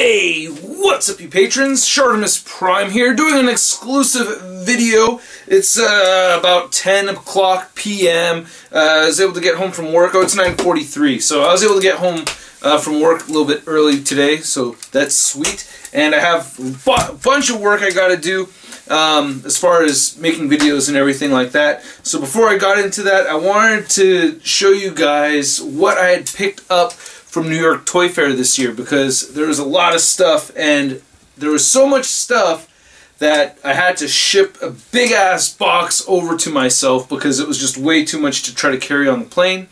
Hey, what's up you patrons? ShartimusPrime here, doing an exclusive video. It's about 10 o'clock p.m. I was able to get home from work. Oh, it's 9:43, so I was able to get home from work a little bit early today, so that's sweet. And I have a bunch of work I gotta do as far as making videos and everything like that. So before I got into that, I wanted to show you guys what I had picked up from New York Toy Fair this year, because there was a lot of stuff, and there was so much stuff that I had to ship a big ass box over to myself because it was just way too much to try to carry on the plane.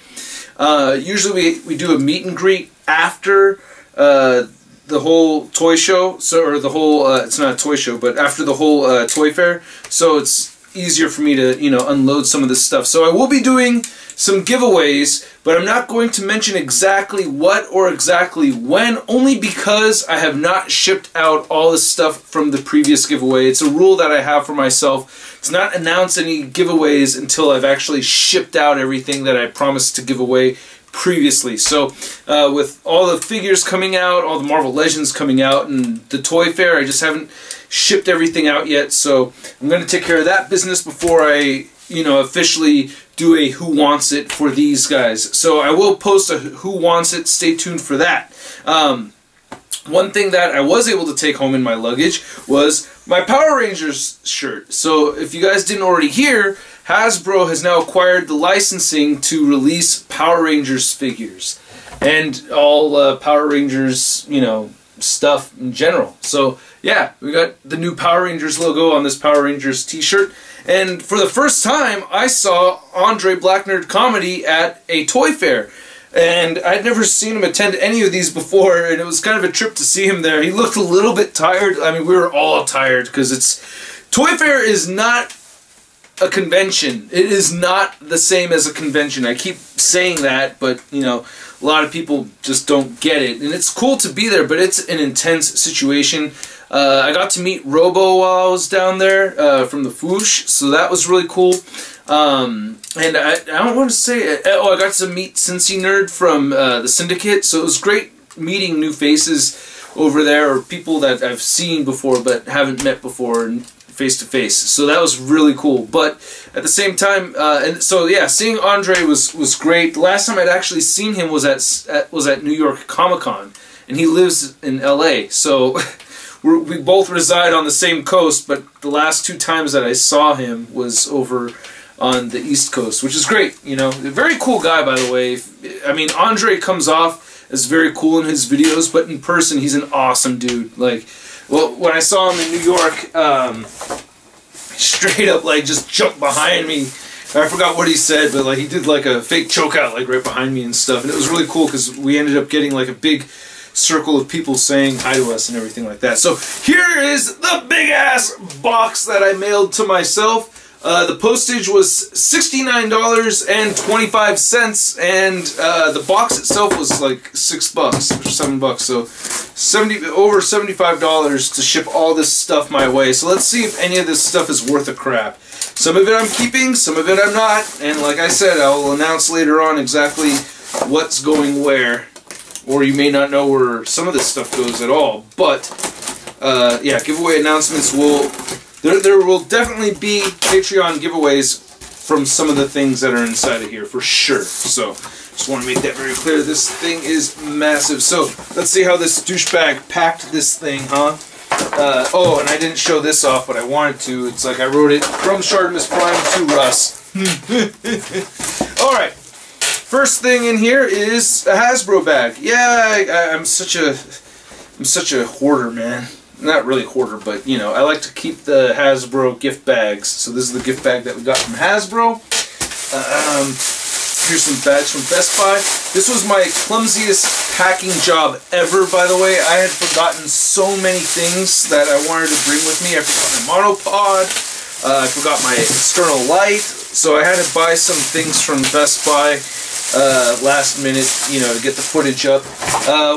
Usually we do a meet and greet after the whole toy show, or the whole it's not a toy show, but after the whole toy fair, so it's easier for me to, you know, unload some of this stuff. So I will be doing some giveaways, but I'm not going to mention exactly what or exactly when, only because I have not shipped out all the stuff from the previous giveaway. It's a rule that I have for myself to not announce any giveaways until I've actually shipped out everything that I promised to give away previously. So with all the figures coming out, all the Marvel Legends coming out, and the Toy Fair, I just haven't shipped everything out yet. So I'm going to take care of that business before I, you know, officially do a Who Wants It for these guys. So I will post a Who Wants It. Stay tuned for that. One thing that I was able to take home in my luggage was my Power Rangers shirt. So if you guys didn't already hear, Hasbro has now acquired the licensing to release Power Rangers figures and all Power Rangers, you know, stuff in general. So yeah, we got the new Power Rangers logo on this Power Rangers t-shirt. And for the first time, I saw Andre Black Nerd Comedy at a toy fair. And I'd never seen him attend any of these before, and it was kind of a trip to see him there. He looked a little bit tired. I mean, we were all tired, because Toy Fair is not a convention. It is not the same as a convention. I keep saying that, but, you know, a lot of people just don't get it. And it's cool to be there, but it's an intense situation. I got to meet Robo while I was down there from the Foosh, so that was really cool. And I don't want to say, I got to meet Cincy Nerd from the Syndicate, so it was great meeting new faces over there, or people that I've seen before but haven't met before and face to face. So that was really cool. But at the same time, and so yeah, seeing Andre was great. The last time I'd actually seen him was at New York Comic-Con, and he lives in LA. So we both reside on the same coast, but the last two times that I saw him was over on the East Coast, which is great. You know, a very cool guy, by the way. I mean, Andre comes off as very cool in his videos, but in person, he's an awesome dude. Like, well, when I saw him in New York, straight up, like, just jumped behind me. I forgot what he said, but, like, he did, like, a fake chokeout, like, right behind me and stuff. And it was really cool, because we ended up getting, like, a big circle of people saying hi to us and everything like that. So here is the big-ass box that I mailed to myself. The postage was $69.25, and the box itself was like $6 or $7, so over $75 to ship all this stuff my way. So let's see if any of this stuff is worth a crap. Some of it I'm keeping, some of it I'm not, and like I said, I'll announce later on exactly what's going where, or you may not know where some of this stuff goes at all. But yeah, giveaway announcements will. There will definitely be Patreon giveaways from some of the things that are inside of here, for sure. So, just want to make that very clear. This thing is massive. So, let's see how this douchebag packed this thing, huh? Oh, and I didn't show this off, but I wanted to. It's like I wrote it from ShartimusPrime to Russ. Alright. First thing in here is a Hasbro bag. Yeah, I'm such a hoarder, man. Not really hoarder, but, you know, I like to keep the Hasbro gift bags. So this is the gift bag that we got from Hasbro. Here's some bags from Best Buy. This was my clumsiest packing job ever, by the way. I had forgotten so many things that I wanted to bring with me. I forgot my monopod. I forgot my external light. So I had to buy some things from Best Buy last minute, you know, to get the footage up.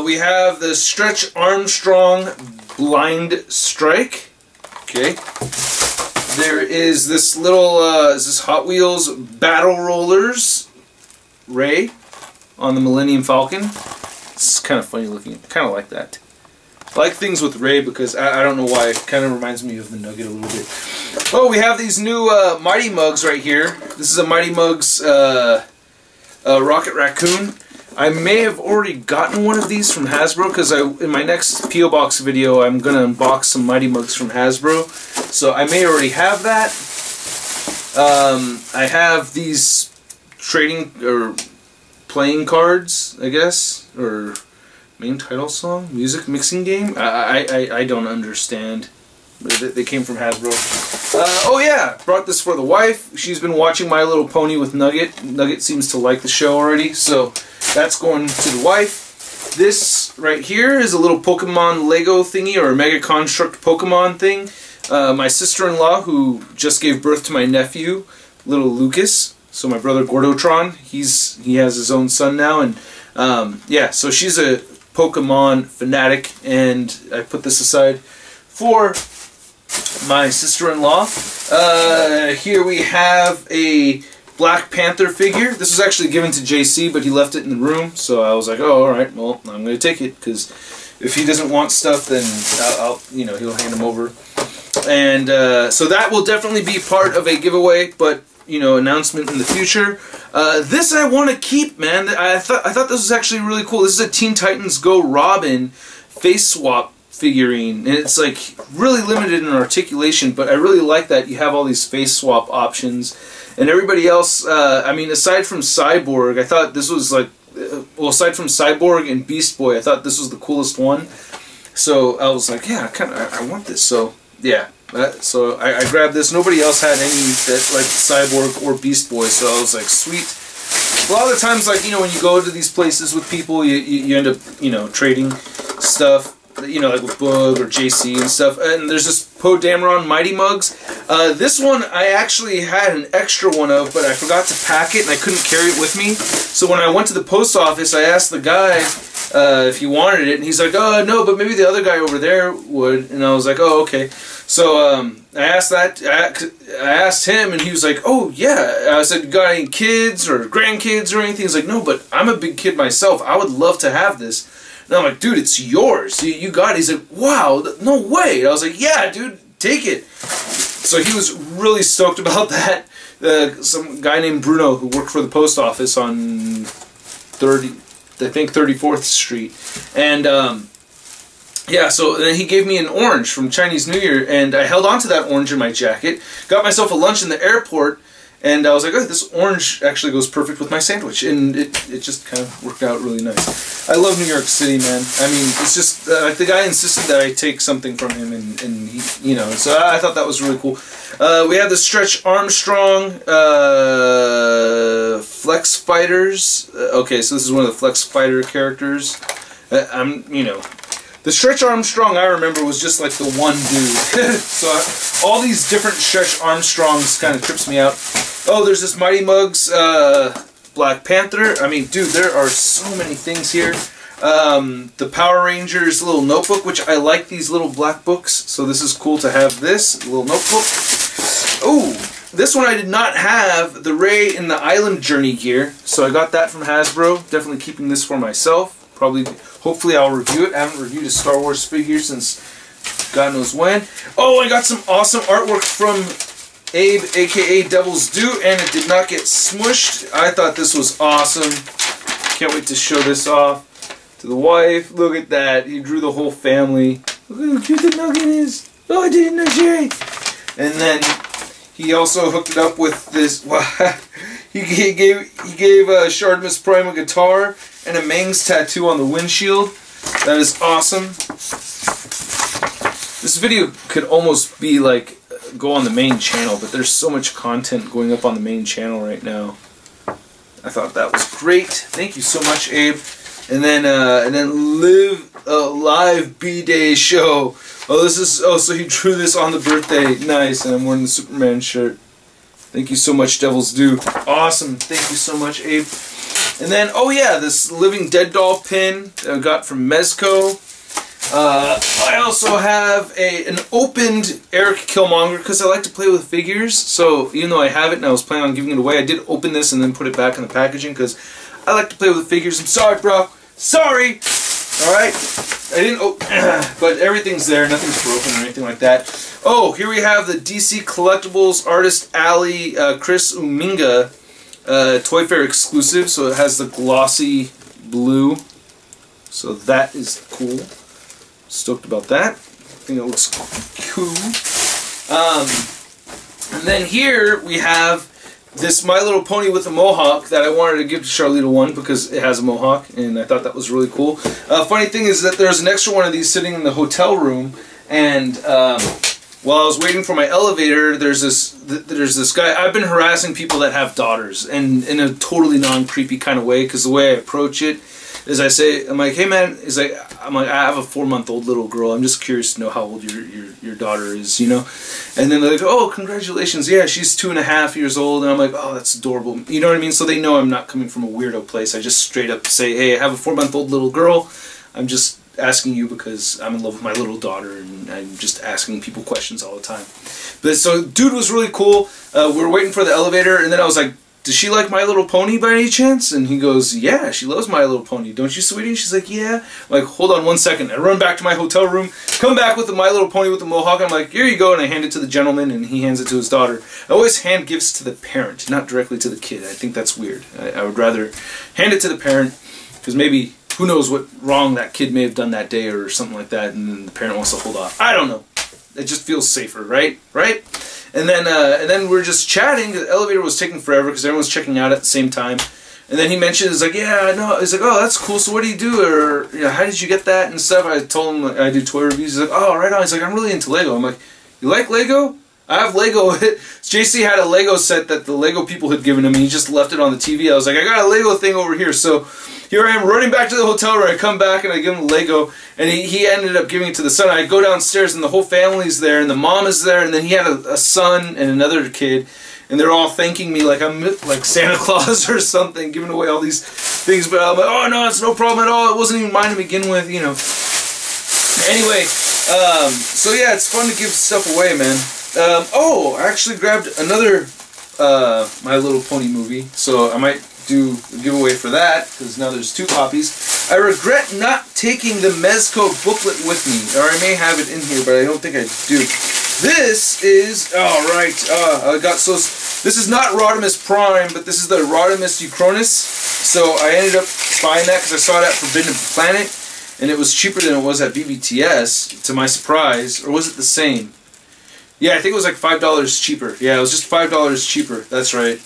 We have the Stretch Armstrong Blind Strike. Okay. There is this little, is this Hot Wheels Battle Rollers Ray on the Millennium Falcon. It's kind of funny looking. I kind of like that. like things with Ray because I don't know why. It kind of reminds me of the Nugget a little bit. Oh, we have these new Mighty Mugs right here. This is a Mighty Mugs Rocket Raccoon. I may have already gotten one of these from Hasbro because in my next P.O. Box video I'm going to unbox some Mighty Mugs from Hasbro. So I may already have that. I have these trading or playing cards, I guess, or main title song, music mixing game. I don't understand. They came from Hasbro. Oh yeah, brought this for the wife. She's been watching My Little Pony with Nugget. Nugget seems to like the show already, so that's going to the wife. This right here is a little Pokemon Lego thingy, or a Mega Construct Pokemon thing. My sister-in-law, who just gave birth to my nephew, little Lucas. So my brother Gordotron, he has his own son now, and yeah, so she's a Pokemon fanatic, and I put this aside for my sister-in-law. Here we have a Black Panther figure. This was actually given to JC, but he left it in the room, so I was like, oh, alright, well, I'm going to take it, because if he doesn't want stuff, then he'll hand them over. And so that will definitely be part of a giveaway, but announcement in the future. This I want to keep, man. I thought this was actually really cool. This is a Teen Titans Go Robin face swap figurine, and it's like really limited in articulation, but I really like that you have all these face swap options. And everybody else, I mean, aside from Cyborg, I thought this was like, well, aside from Cyborg and Beast Boy, I thought this was the coolest one. So I was like, yeah, I want this. So yeah, so I grabbed this. Nobody else had any that like Cyborg or Beast Boy, so I was like, sweet. A lot of the times, like when you go to these places with people, you end up trading stuff. Like with Bug or JC and stuff. And there's this Poe Dameron Mighty Mugs. This one I actually had an extra one of, but I forgot to pack it and I couldn't carry it with me. So when I went to the post office, I asked the guy if he wanted it, and he's like, oh, no, but maybe the other guy over there would. And I was like, oh, okay. So I asked him, and he was like, oh, yeah. I said, you got any kids or grandkids or anything? He's like, no, but I'm a big kid myself. I would love to have this. And I'm like, dude, it's yours. You got it. He's like, wow, no way. And I was like, yeah, dude, take it. So he was really stoked about that. Some guy named Bruno who worked for the post office on 34th Street. And yeah, so then he gave me an orange from Chinese New Year, and I held on to that orange in my jacket, got myself a lunch in the airport, and I was like, oh, this orange actually goes perfect with my sandwich, and it just kind of worked out really nice. I love New York City, man. I mean, it's just, like the guy insisted that I take something from him, and he, so I thought that was really cool. We have the Stretch Armstrong Flex Fighters. Okay, so this is one of the Flex Fighter characters. The Stretch Armstrong I remember was just like the one dude. So all these different Stretch Armstrongs kind of trips me out. Oh, there's this Mighty Mugs Black Panther. I mean, dude, there are so many things here. The Power Rangers little notebook, which I like these little black books, so this is cool to have this little notebook. Oh, this one I did not have, the Ray in the Island Journey gear, so I got that from Hasbro. Definitely keeping this for myself. Hopefully I'll review it. I haven't reviewed a Star Wars figure since God knows when. Oh, I got some awesome artwork from Abe, aka Devil's Due, and it did not get smushed. I thought this was awesome. Can't wait to show this off to the wife. Look at that. He drew the whole family. Look at how cute the Nugget is. Oh, I didn't know, Jerry. And then he also hooked it up with this. He gave ShartimusPrime a guitar and a Mang's tattoo on the windshield. That is awesome. This video could almost be like go on the main channel, but there's so much content going up on the main channel right now. I thought that was great. Thank you so much, Abe. And then live B-Day show. Oh, so he drew this on the birthday. Nice, and I'm wearing the Superman shirt. Thank you so much, Devil's Due. Awesome. Thank you so much, Abe. And then, oh yeah, this Living Dead doll pin that I got from Mezco. I also have an opened Eric Killmonger because I like to play with figures. So even though I have it and I was planning on giving it away, I did open this and then put it back in the packaging because I like to play with figures. I'm sorry, bro. Sorry! Alright? I didn't, but everyth's there, nothing's broken or anything like that. Oh, here we have the DC Collectibles Artist Alley Chris Uminga Toy Fair exclusive, so it has the glossy blue. So that is cool. Stoked about that. I think it looks cool. And then here we have this My Little Pony with a mohawk that I wanted to give to Charlita 1 because it has a mohawk, and I thought that was really cool. Funny thing is that there's an extra one of these sitting in the hotel room, and while I was waiting for my elevator, there's this guy. I've been harassing people that have daughters, and in a totally non-creepy kind of way, because the way I approach it is I say, I'm like, hey man, I'm like, I have a 4-month-old little girl. I'm just curious to know how old your daughter is, you know? And then they're like, oh, congratulations. Yeah, she's 2.5 years old. And I'm like, oh, that's adorable. You know what I mean? So they know I'm not coming from a weirdo place. I just straight up say, hey, I have a 4-month-old little girl. I'm just asking you because I'm in love with my little daughter, and I'm just asking people questions all the time. But so dude was really cool. We were waiting for the elevator, and then I was like, does she like My Little Pony by any chance? And he goes, yeah, she loves My Little Pony. Don't you, sweetie? She's like, yeah. I'm like, hold on 1 second. I run back to my hotel room, come back with the My Little Pony with the mohawk. I'm like, here you go, and I hand it to the gentleman, and he hands it to his daughter. I always hand gifts to the parent, not directly to the kid. I think that's weird. I would rather hand it to the parent, because maybe, who knows what wrong that kid may have done that day or something like that, and then the parent wants to hold off. I don't know. It just feels safer, right? Right? And then we're just chatting. The elevator was taking forever because everyone's checking out at the same time. And then he mentioned, he's like, yeah, I know. He's like, oh, that's cool. So what do you do? Or, you know, how did you get that and stuff? I told him I do toy reviews. He's like, oh, right on. He's like, I'm really into Lego. I'm like, you like Lego? I have Lego. JC had a Lego set that the Lego people had given him, and he just left it on the TV. I was like, I got a Lego thing over here. So here I am running back to the hotel room. I come back and I give him the Lego, and he ended up giving it to the son. I go downstairs and the whole family's there, and the mom is there, and then he had a son and another kid, and they're all thanking me like I'm like Santa Claus or something, giving away all these things. But I'm like, oh no, it's no problem at all. It wasn't even mine to begin with, you know. Anyway, so yeah, it's fun to give stuff away, man. Oh, I actually grabbed another My Little Pony movie, so I might do a giveaway for that, because now there's 2 copies. I regret not taking the Mezco booklet with me, or I may have it in here, but I don't think I do. This is, oh right, this is not Rodimus Prime, but this is the Rodimus Uchronus, so I ended up buying that because I saw it at Forbidden Planet, and it was cheaper than it was at BBTS, to my surprise, or was it the same? Yeah, I think it was like $5 cheaper. Yeah, it was just $5 cheaper. That's right.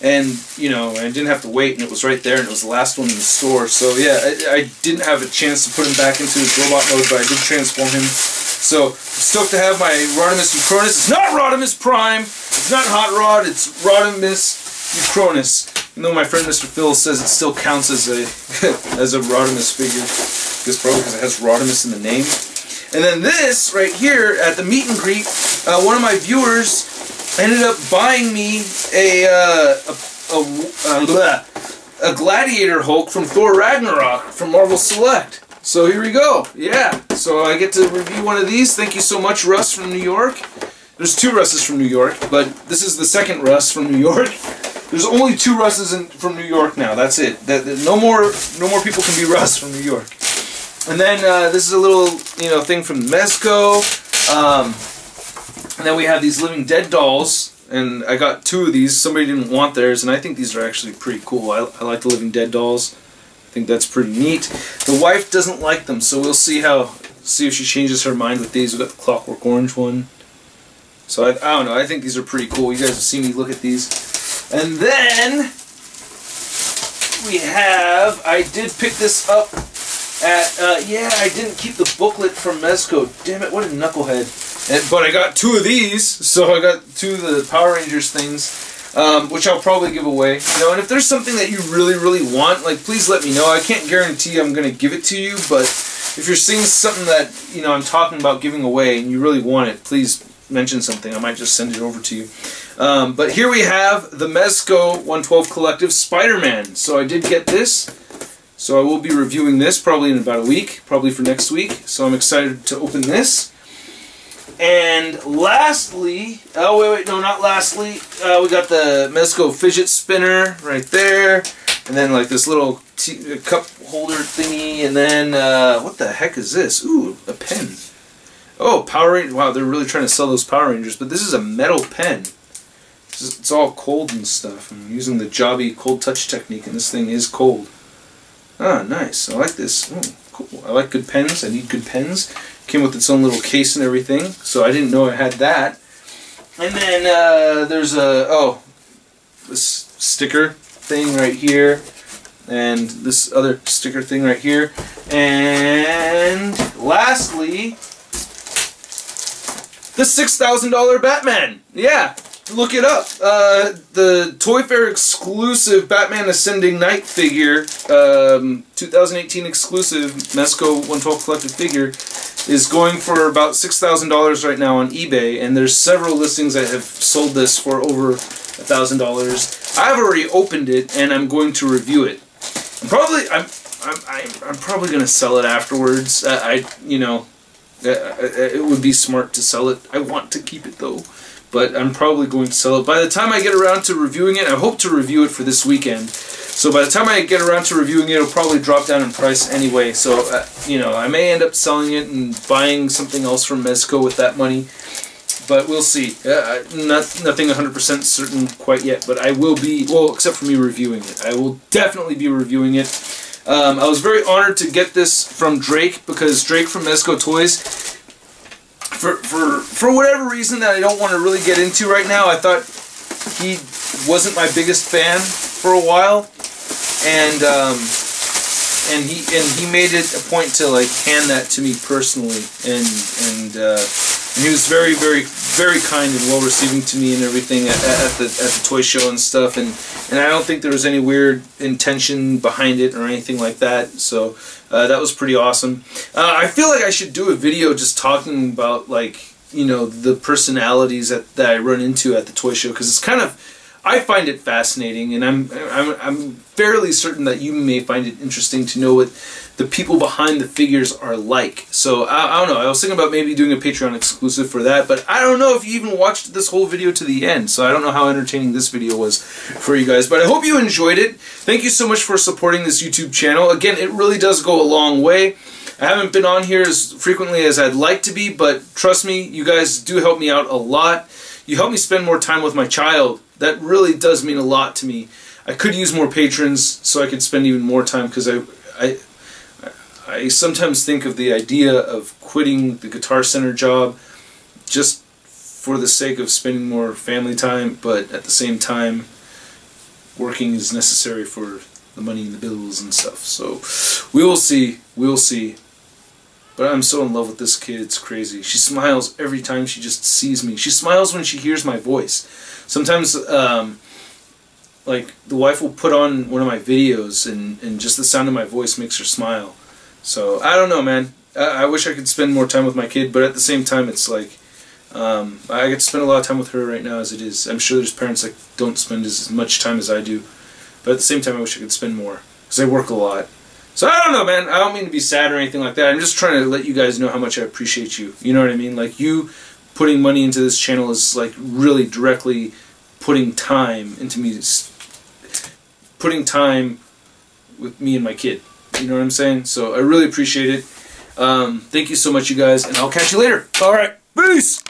And, you know, I didn't have to wait, and it was right there, and it was the last one in the store. So, yeah, I didn't have a chance to put him back into his robot mode, but I did transform him. So, I'm stoked to have my Rodimus Uchronus. It's not Rodimus Prime. It's not Hot Rod. It's Rodimus Uchronus. Even though my friend Mr. Phil says it still counts as a as a Rodimus figure. Because probably because it has Rodimus in the name. And then this, right here, at the meet and greet, one of my viewers ended up buying me a Gladiator Hulk from Thor Ragnarok from Marvel Select. So here we go. Yeah. So I get to review one of these. Thank you so much, Russ from New York. There's 2 Russes from New York, but this is the second Russ from New York. There's only 2 Russes from New York now. That's it. No more people can be Russ from New York. And then this is a little, you know, thing from Mezco. And then we have these Living Dead dolls, and I got 2 of these. Somebody didn't want theirs, and I think these are actually pretty cool. I like the Living Dead dolls. I think that's pretty neat. The wife doesn't like them, so we'll see if she changes her mind with these. We got the Clockwork Orange one. So I don't know. I think these are pretty cool. You guys have seen me look at these. And then we have. I did pick this up. Yeah, I didn't keep the booklet from Mezco. Damn it, what a knucklehead. But I got 2 of these, so I got 2 of the Power Rangers things, which I'll probably give away. You know, and if there's something that you really, really want, like, please let me know. I can't guarantee I'm going to give it to you, but if you're seeing something that, you know, I'm talking about giving away and you really want it, please mention something. I might just send it over to you. But here we have the Mezco 112 Collective Spider-Man. So I did get this. So I will be reviewing this probably in about a week, probably for next week. So I'm excited to open this. And lastly, oh wait, no, not lastly, we got the Mezco fidget spinner right there. And then like this little a cup holder thingy, and then what the heck is this? Ooh, a pen. Oh, Power Rangers. Wow, they're really trying to sell those Power Rangers, but this is a metal pen. It's all cold and stuff. I'm using the Jobby cold touch technique, and this thing is cold. Ah, nice. I like this. Oh, cool. I like good pens. I need good pens. Came with its own little case and everything, so I didn't know I had that. And then there's this sticker thing right here, and this other sticker thing right here, and lastly, the $6,000 Batman. Yeah, look it up. The Toy Fair exclusive Batman Ascending Knight figure, 2018 exclusive Mezco 112 collected figure, is going for about $6,000 right now on eBay, and there's several listings that have sold this for over $1,000. I've already opened it, and I'm going to review it. I'm probably going to sell it afterwards. It would be smart to sell it. I want to keep it though, but I'm probably going to sell it. By the time I get around to reviewing it, I hope to review it for this weekend. So by the time I get around to reviewing it, it'll probably drop down in price anyway. So, I may end up selling it and buying something else from Mezco with that money. But we'll see. Nothing 100% certain quite yet, but I will be, well, except for me reviewing it. I will definitely be reviewing it. I was very honored to get this from Drake, because Drake from Mezco Toys, for whatever reason that I don't want to really get into right now, I thought he wasn't my biggest fan for a while, and he made it a point to like hand that to me personally, and he was very, very, very kind and well receiving to me and everything at the toy show and stuff, and I don't think there was any weird intention behind it or anything like that. So that was pretty awesome. I feel like I should do a video just talking about, like, the personalities that I run into at the toy show, because it's kind of, I find it fascinating, and I'm fairly certain that you may find it interesting to know what the people behind the figures are like. So I don't know, I was thinking about maybe doing a Patreon exclusive for that, but I don't know if you even watched this whole video to the end, so I don't know how entertaining this video was for you guys, but I hope you enjoyed it. Thank you so much for supporting this YouTube channel. Again, it really does go a long way. I haven't been on here as frequently as I'd like to be, but trust me, you guys do help me out a lot. You help me spend more time with my child. That really does mean a lot to me. I could use more patrons so I could spend even more time, because I sometimes think of the idea of quitting the Guitar Center job just for the sake of spending more family time, but at the same time working is necessary for the money and the bills and stuff. So we will see. We'll see. But I'm so in love with this kid, it's crazy. She smiles every time she just sees me. She smiles when she hears my voice. Sometimes, like, the wife will put on one of my videos, and just the sound of my voice makes her smile. So, I don't know, man. I wish I could spend more time with my kid, but at the same time, it's like, I get to spend a lot of time with her right now as it is. I'm sure there's parents that don't spend as much time as I do, but at the same time, I wish I could spend more, because I work a lot. So I don't know, man. I don't mean to be sad or anything like that. I'm just trying to let you guys know how much I appreciate you. You know what I mean? Like, you putting money into this channel is like really directly putting time into me, putting time with me and my kid. You know what I'm saying? So I really appreciate it. Thank you so much, you guys, and I'll catch you later. All right, peace.